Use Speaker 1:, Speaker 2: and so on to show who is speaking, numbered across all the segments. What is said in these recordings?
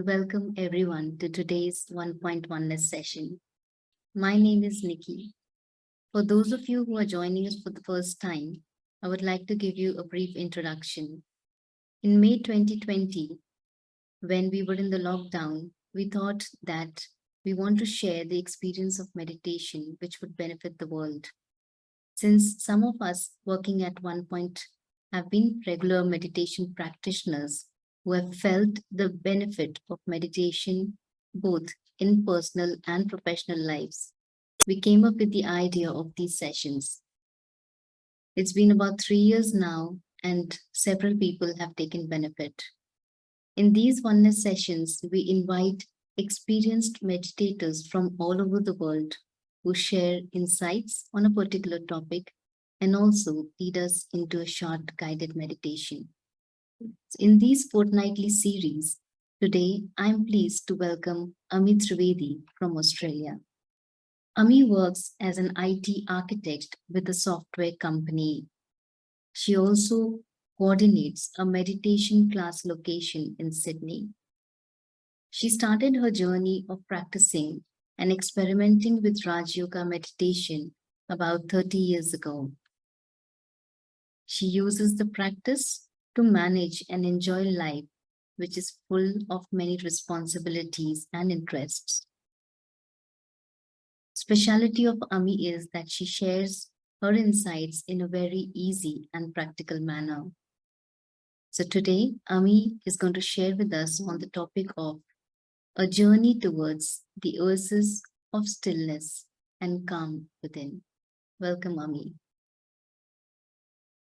Speaker 1: welcome everyone to today's 1.1ness session. My name is Nikki. For those of you who are joining us for the first time, I would like to give you a brief introduction. In May 2020, when we were in the lockdown, we thought that we want to share the experience of meditation which would benefit the world. Since some of us working at Onepoint have been regular meditation practitioners who have felt the benefit of meditation both in personal and professional lives, we came up with the idea of these sessions. It's been about 3 years now, and several people have taken benefit. In these oneness sessions, we invite experienced meditators from all over the world who share insights on a particular topic and also lead us into a short guided meditation. In these fortnightly series, today I'm pleased to welcome Ami Trivedi from Australia. Ami works as an IT architect with a software company. She also coordinates a meditation class location in Sydney. She started her journey of practicing and experimenting with Raj Yoga meditation about 30 years ago. She uses the practice to manage and enjoy life, which is full of many responsibilities and interests. Speciality of Ami is that she shares her insights in a very easy and practical manner. So today, Ami is going to share with us on the topic of a journey towards the oasis of stillness and calm within. Welcome, Ami.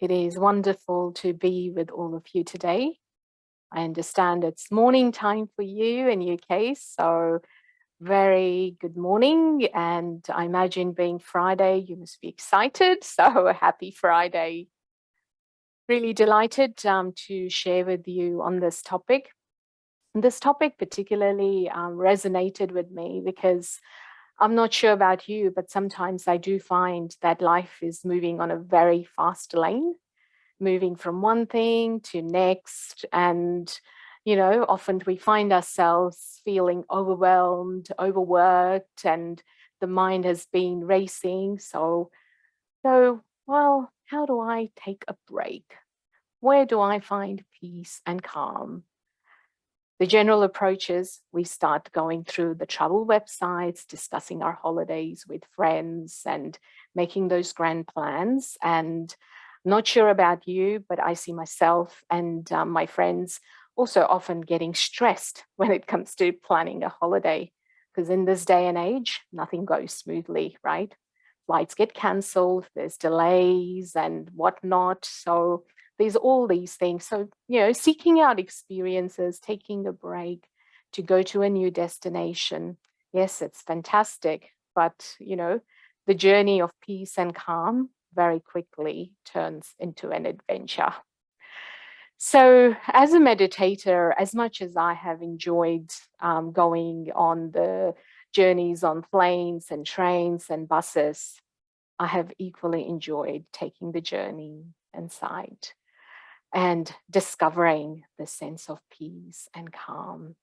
Speaker 2: It is wonderful to be with all of you today. I understand it's morning time for you in UK, so very good morning. And I imagine being Friday, you must be excited. So happy Friday. Really delighted to share with you on this topic. This topic particularly resonated with me because I'm not sure about you, but sometimes I do find that life is moving on a very fast lane, moving from one thing to next. And, you know, often we find ourselves feeling overwhelmed, overworked, and the mind has been racing. So, well, how do I take a break? Where do I find peace and calm? The general approach is we start going through the travel websites, discussing our holidays with friends and making those grand plans. And not sure about you, but I see myself and my friends also often getting stressed when it comes to planning a holiday, because in this day and age, nothing goes smoothly, right? Flights get cancelled, there's delays and whatnot. So there's all these things. So, you know, seeking out experiences, taking a break to go to a new destination. Yes, it's fantastic. But, you know, the journey of peace and calm very quickly turns into an adventure. So as a meditator, as much as I have enjoyed going on the journeys on planes and trains and buses, I have equally enjoyed taking the journey inside and discovering the sense of peace and calm.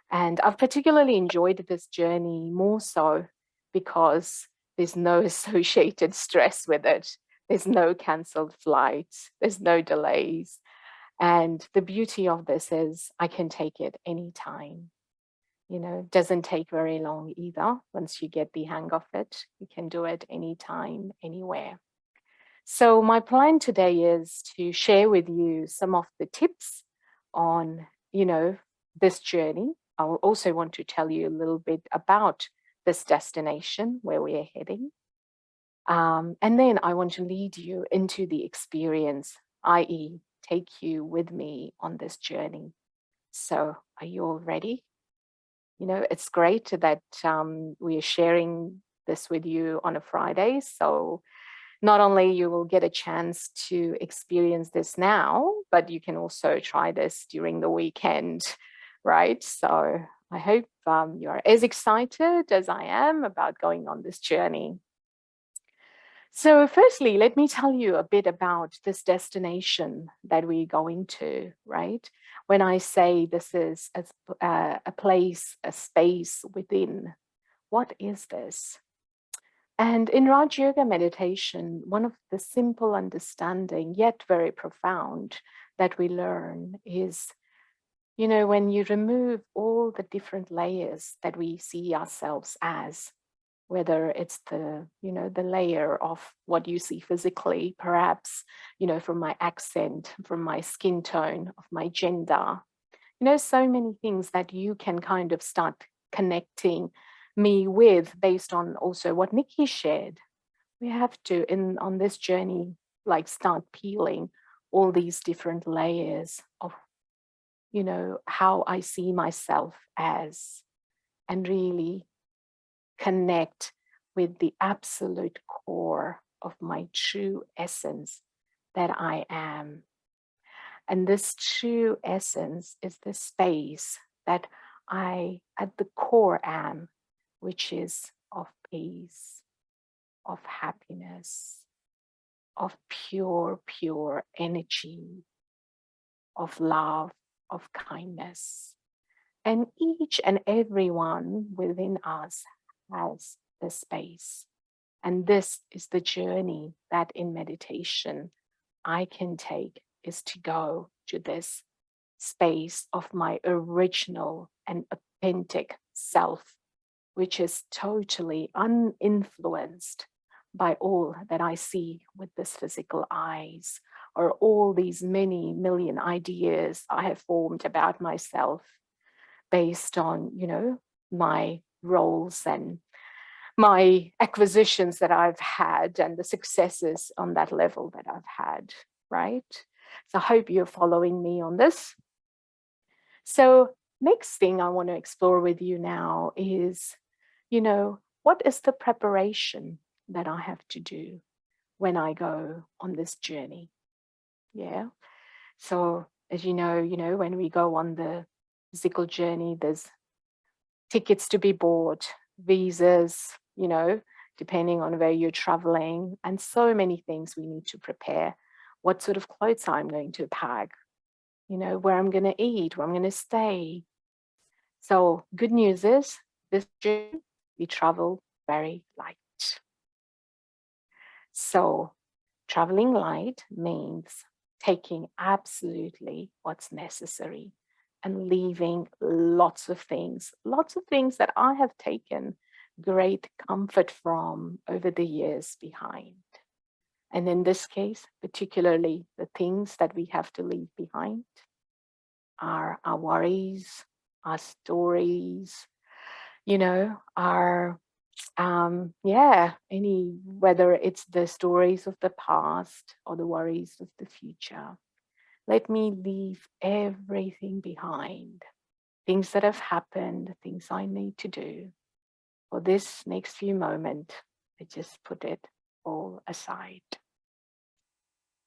Speaker 2: And I've particularly enjoyed this journey more so because there's no associated stress with it. There's no cancelled flights, there's no delays. And the beauty of this is I can take it anytime. You know, it doesn't take very long either. Once you get the hang of it, you can do it anytime, anywhere. So my plan today is to share with you some of the tips on, you know, this journey. I'll also want to tell you a little bit about this destination where we are heading. And then I want to lead you into the experience, i.e. take you with me on this journey. So are you all ready? You know, it's great that we are sharing this with you on a Friday. So not only you will get a chance to experience this now, but you can also try this during the weekend, right? So I hope you're as excited as I am about going on this journey. So firstly, let me tell you a bit about this destination that we're going to, right? When I say this is a place, a space within, what is this? And in Raj Yoga meditation, one of the simple understanding, yet very profound, that we learn is, when you remove all the different layers that we see ourselves as, whether it's the layer of what you see physically, perhaps, from my accent, from my skin tone, of my gender, so many things that you can kind of start connecting me with based on also what Nikki shared. We have to, on this journey, like start peeling all these different layers of, how I see myself as, and really connect with the absolute core of my true essence that I am. And this true essence is the space that I, at the core, am, which is of peace, of happiness, of pure, pure energy, of love, of kindness. And each and every one within us has the space. And this is the journey that in meditation I can take, is to go to this space of my original and authentic self, which is totally uninfluenced by all that I see with this physical eyes, or all these many million ideas I have formed about myself based on, my roles and my acquisitions that I've had and the successes on that level that I've had, right? So I hope you're following me on this. So next thing I want to explore with you now is, what is the preparation that I have to do when I go on this journey? Yeah. So as you know, when we go on the physical journey, there's tickets to be bought, visas, depending on where you're traveling, and so many things we need to prepare. What sort of clothes I'm going to pack, where I'm going to eat, where I'm going to stay. So good news is this journey, we travel very light. So traveling light means taking absolutely what's necessary and leaving lots of things that I have taken great comfort from over the years behind. And in this case, particularly the things that we have to leave behind are our worries, our stories, our whether it's the stories of the past or the worries of the future. Let me leave everything behind. Things that have happened, things I need to do. For this next few moments, I just put it all aside.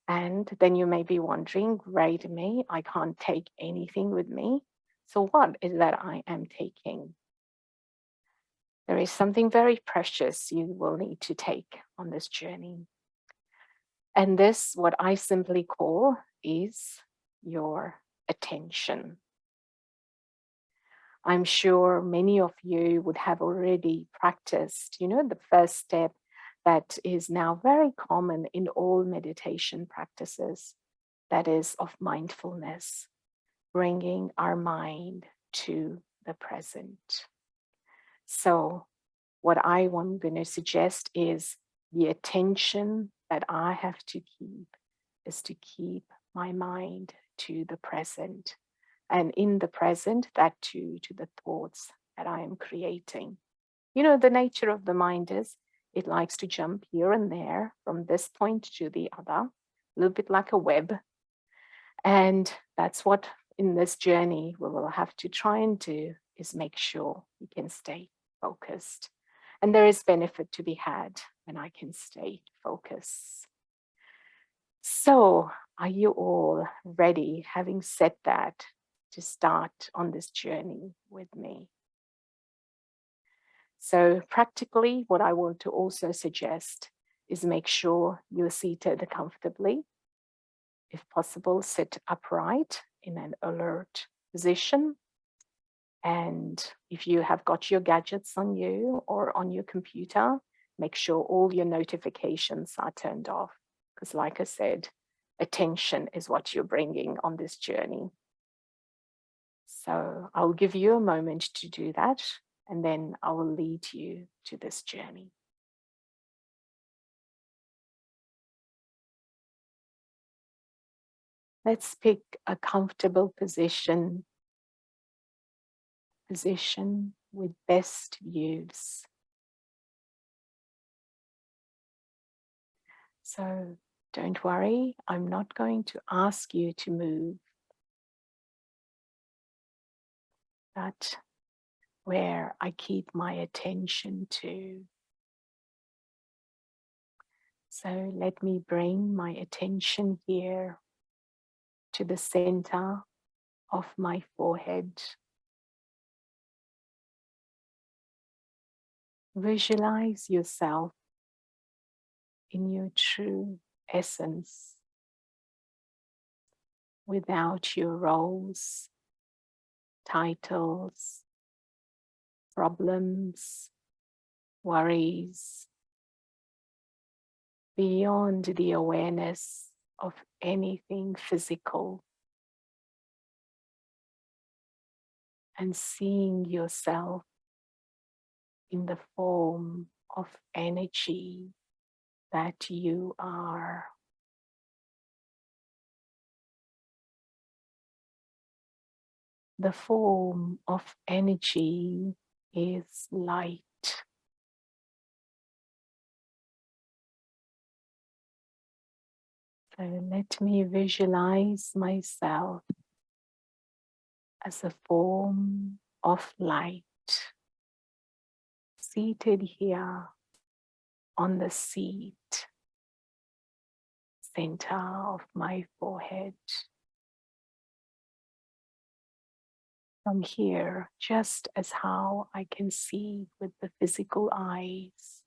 Speaker 2: And then you may be wondering, great me, I can't take anything with me. So what is that I am taking? There is something very precious you will need to take on this journey. And this, what I simply call, is your attention. I'm sure many of you would have already practiced, the first step that is now very common in all meditation practices, that is of mindfulness, bringing our mind to the present. So what I am going to suggest is the attention that I have to keep is to keep my mind to the present. And in the present, that too, to the thoughts that I am creating. The nature of the mind is it likes to jump here and there from this point to the other, a little bit like a web. And that's what in this journey we will have to try and do, is make sure we can stay focused. And there is benefit to be had when I can stay focused. So are you all ready, having said that, to start on this journey with me? So practically, what I want to also suggest is make sure you're seated comfortably. If possible, sit upright in an alert position. And if you have got your gadgets on you or on your computer, make sure all your notifications are turned off. Because like I said, attention is what you're bringing on this journey. So I'll give you a moment to do that, and then I will lead you to this journey. Let's pick a comfortable position with best views. So don't worry, I'm not going to ask you to move, but where I keep my attention to. So let me bring my attention here to the center of my forehead. Visualize yourself in your true essence, without your roles, titles, problems, worries, beyond the awareness of anything physical, and seeing yourself in the form of energy that you are. The form of energy is light. So let me visualize myself as a form of light, seated here on the seat, center of my forehead. From here, just as how I can see with the physical eyes,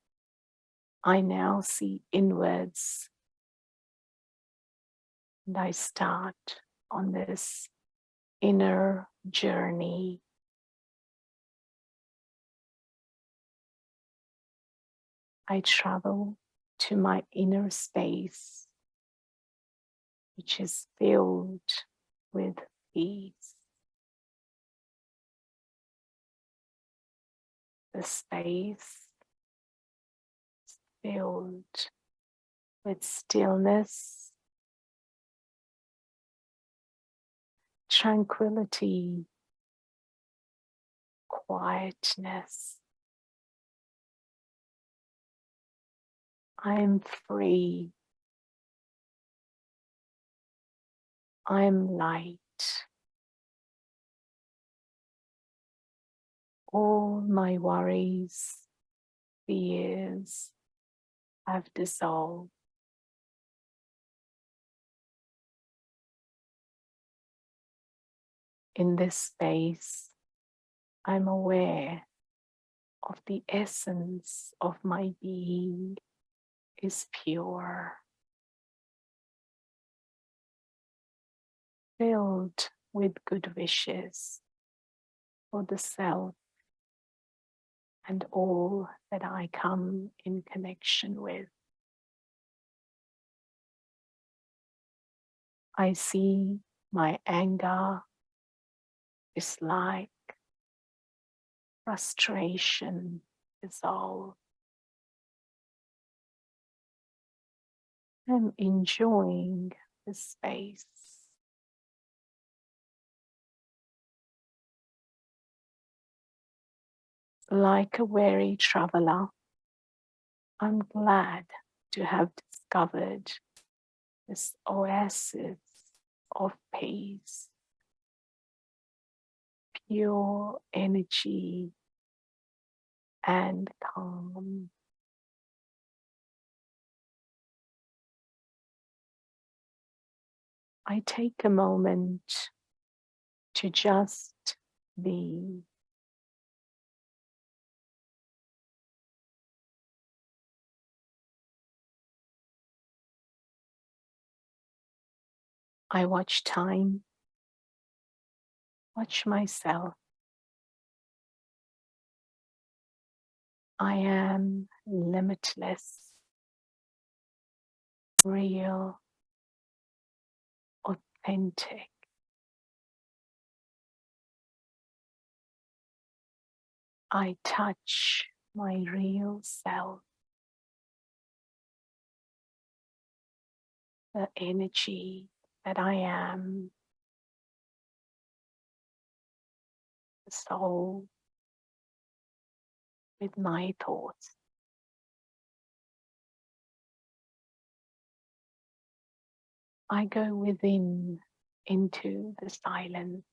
Speaker 2: I now see inwards, and I start on this inner journey. I travel to my inner space, which is filled with peace. The space is filled with stillness, tranquility, quietness. I am free. I am light. All my worries, fears have dissolved. In this space, I'm aware of the essence of my being is pure, filled with good wishes for the self and all that I come in connection with. I see my anger, dislike, frustration dissolve. I'm enjoying the space. Like a weary traveler, I'm glad to have discovered this oasis of peace, pure energy, and calm. I take a moment to just be. I watch time, watch myself. I am limitless, real, authentic. I touch my real self, the energy that I am, the soul with my thoughts. I go within into the silence,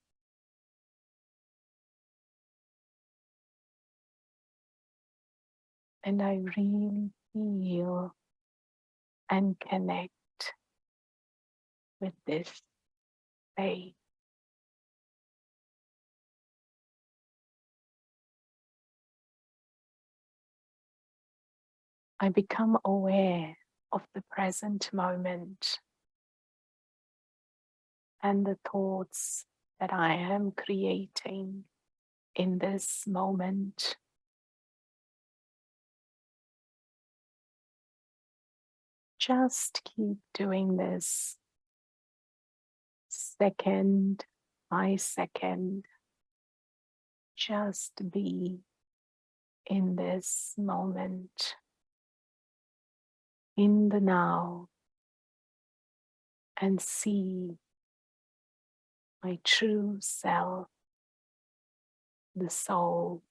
Speaker 2: and I really feel and connect with this space. I become aware of the present moment and the thoughts that I am creating in this moment. Just keep doing this second by second. Just be in this moment, in the now, and see my true self, the soul.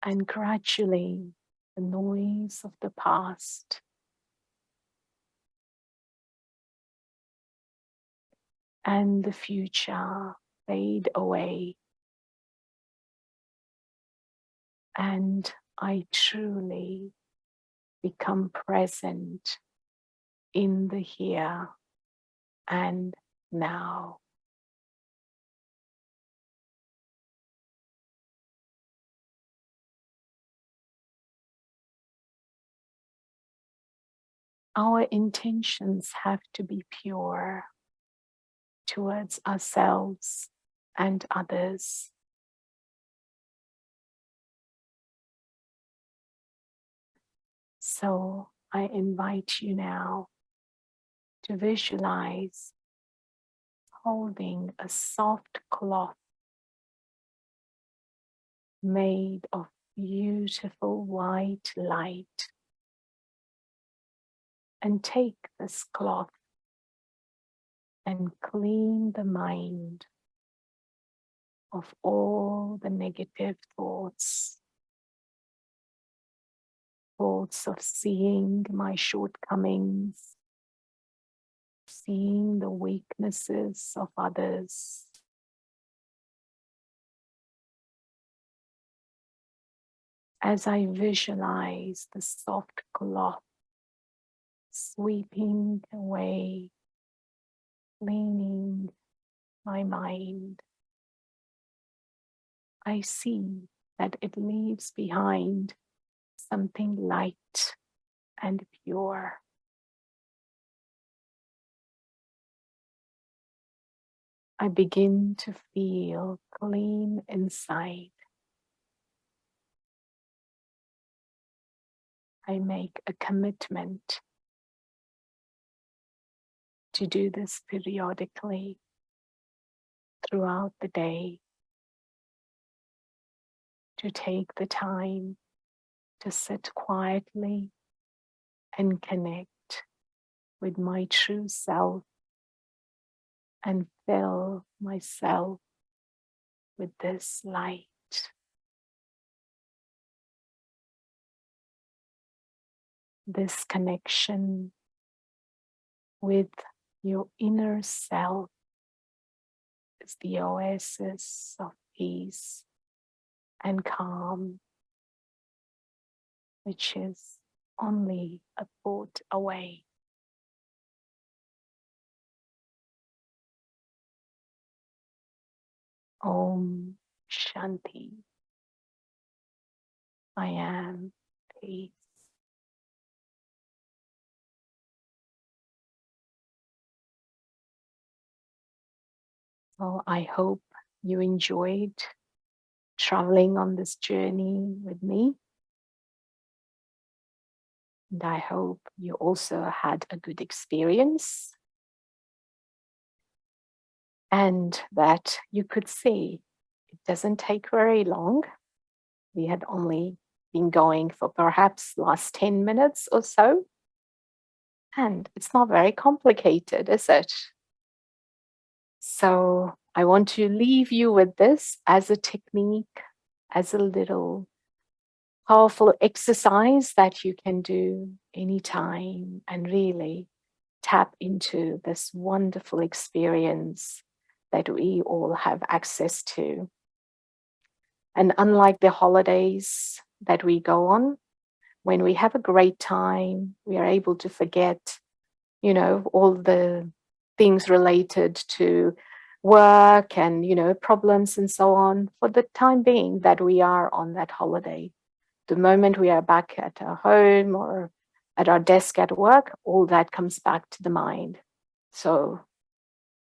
Speaker 2: And gradually, the noise of the past and the future fade away, and I truly become present in the here and now. Our intentions have to be pure towards ourselves and others. So I invite you now to visualize holding a soft cloth made of beautiful white light, and take this cloth and clean the mind of all the negative thoughts, thoughts of seeing my shortcomings, seeing the weaknesses of others. As I visualize the soft cloth sweeping away, cleaning my mind, I see that it leaves behind something light and pure. I begin to feel clean inside. I make a commitment to do this periodically throughout the day, to take the time to sit quietly and connect with my true self and fill myself with this light. This connection with your inner self is the oasis of peace and calm, which is only a thought away. Om Shanti. I am peace. Well, I hope you enjoyed traveling on this journey with me. And I hope you also had a good experience and that you could see it doesn't take very long. We had only been going for perhaps last 10 minutes or so. And it's not very complicated, is it? So I want to leave you with this as a technique, as a little powerful exercise that you can do anytime and really tap into this wonderful experience that we all have access to. And unlike the holidays that we go on, when we have a great time, we are able to forget, all the things related to work and, problems and so on for the time being that we are on that holiday. The moment we are back at our home or at our desk at work, all that comes back to the mind. So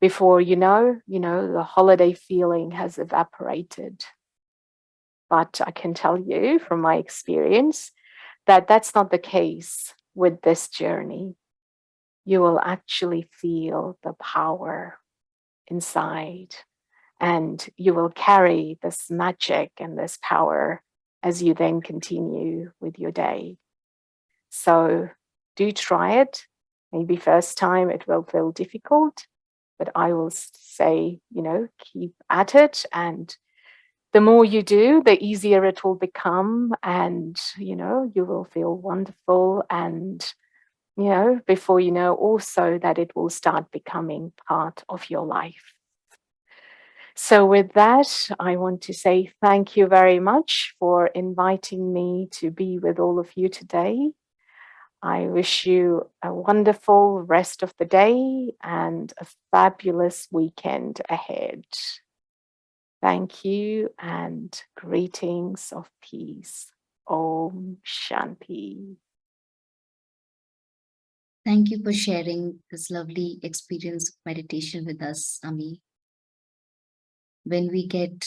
Speaker 2: before the holiday feeling has evaporated. But I can tell you from my experience that that's not the case with this journey. You will actually feel the power inside, and you will carry this magic and this power as you then continue with your day. So do try it. Maybe first time it will feel difficult, but I will say, keep at it. And the more you do, the easier it will become. And, you will feel wonderful. And, before you know, also that it will start becoming part of your life. So, with that, I want to say thank you very much for inviting me to be with all of you today. I wish you a wonderful rest of the day and a fabulous weekend ahead. Thank you and greetings of peace. Om Shanti.
Speaker 1: Thank you for sharing this lovely experience of meditation with us, Ami. When we get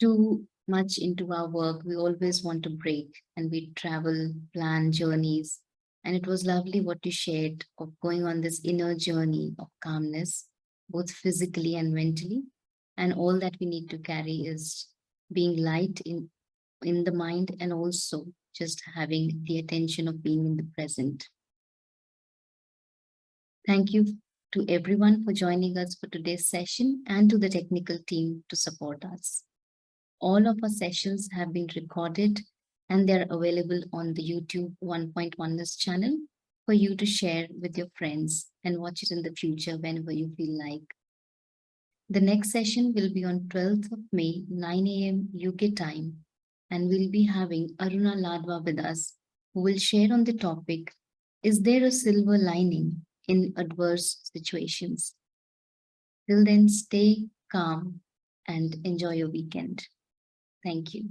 Speaker 1: too much into our work, we always want to break and we travel, plan journeys. And it was lovely what you shared of going on this inner journey of calmness, both physically and mentally. And all that we need to carry is being light in the mind and also just having the attention of being in the present. Thank you to everyone for joining us for today's session and to the technical team to support us. All of our sessions have been recorded and they're available on the YouTube 1.1ness channel for you to share with your friends and watch it in the future whenever you feel like. The next session will be on 12th of May, 9 a.m. UK time, and we'll be having Aruna Ladwa with us, who will share on the topic, is there a silver lining in adverse situations? Till then, stay calm and enjoy your weekend. Thank you.